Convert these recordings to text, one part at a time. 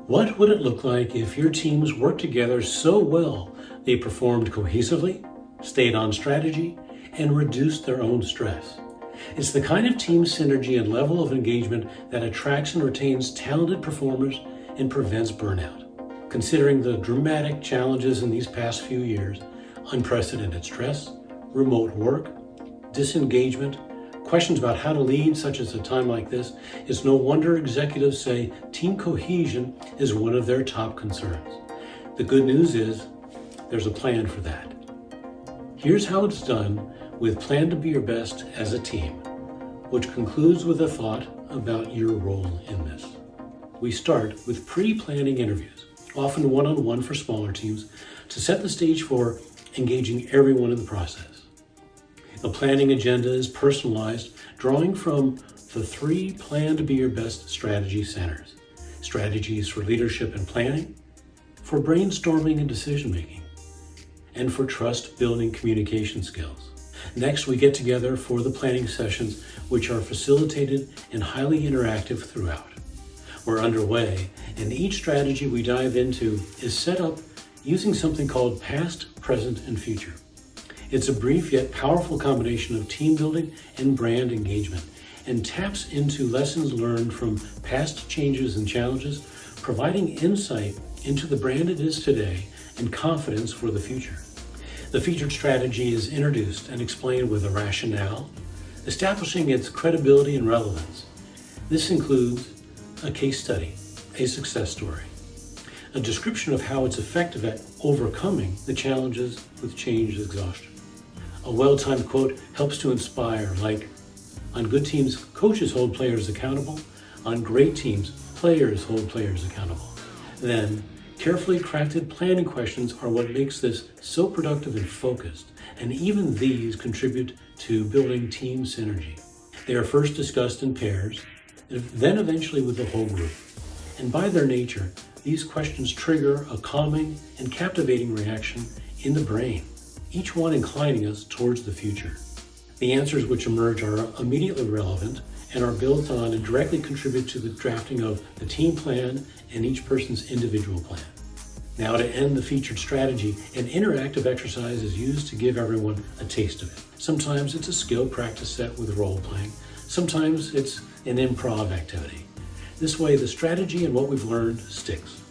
What would it look like if your teams worked together so well they performed cohesively, stayed on strategy, and reduced their own stress? It's the kind of team synergy and level of engagement that attracts and retains talented performers and prevents burnout. Considering the dramatic challenges in these past few years, unprecedented stress, remote work, disengagement, questions about how to lead such as a time like this, it's no wonder executives say team cohesion is one of their top concerns. The good news is there's a plan for that. Here's how it's done with Plan to Be Your Best as a Team, which concludes with a thought about your role in this. We start with pre-planning interviews, often one-on-one for smaller teams, to set the stage for engaging everyone in the process. The planning agenda is personalized, drawing from the 3 Plan to Be Your Best strategy centers: strategies for leadership and planning, for brainstorming and decision-making, and for trust-building communication skills. Next, we get together for the planning sessions, which are facilitated and highly interactive throughout. We're underway, and each strategy we dive into is set up using something called past, present, and future. It's a brief yet powerful combination of team building and brand engagement, and taps into lessons learned from past changes and challenges, providing insight into the brand it is today and confidence for the future. The featured strategy is introduced and explained with a rationale, establishing its credibility and relevance. This includes a case study, a success story, a description of how it's effective at overcoming the challenges with change exhaustion. A well-timed quote helps to inspire, like, "On good teams, coaches hold players accountable. On great teams, players hold players accountable." Then, carefully crafted planning questions are what makes this so productive and focused, and even these contribute to building team synergy. They are first discussed in pairs, then eventually with the whole group. And by their nature, these questions trigger a calming and captivating reaction in the brain, each one inclining us towards the future. The answers which emerge are immediately relevant and are built on and directly contribute to the drafting of the team plan and each person's individual plan. Now, to end the featured strategy, an interactive exercise is used to give everyone a taste of it. Sometimes it's a skill practice set with role playing. Sometimes it's an improv activity. This way, the strategy and what we've learned sticks.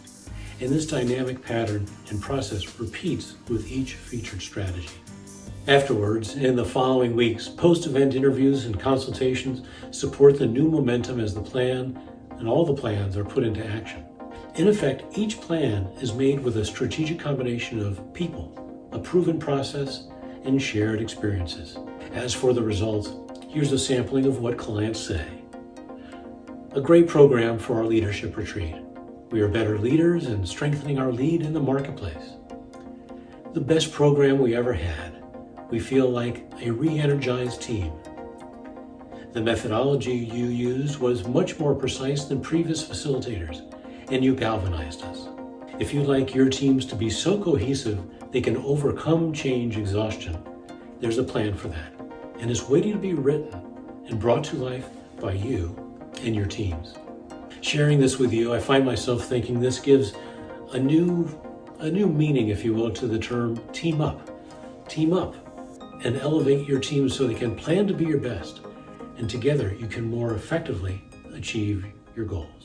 And this dynamic pattern and process repeats with each featured strategy. Afterwards, in the following weeks, post-event interviews and consultations support the new momentum as the plan and all the plans are put into action. In effect, each plan is made with a strategic combination of people, a proven process, and shared experiences. As for the results, here's a sampling of what clients say. A great program for our leadership retreat. We are better leaders and strengthening our lead in the marketplace. The best program we ever had. We feel like a re-energized team. The methodology you used was much more precise than previous facilitators, and you galvanized us. If you'd like your teams to be so cohesive they can overcome change exhaustion, there's a plan for that, and it's waiting to be written and brought to life by you and your teams. Sharing this with you, I find myself thinking this gives a new meaning, if you will, to the term team up. Team up and elevate your team so they can plan to be your best, and together you can more effectively achieve your goals.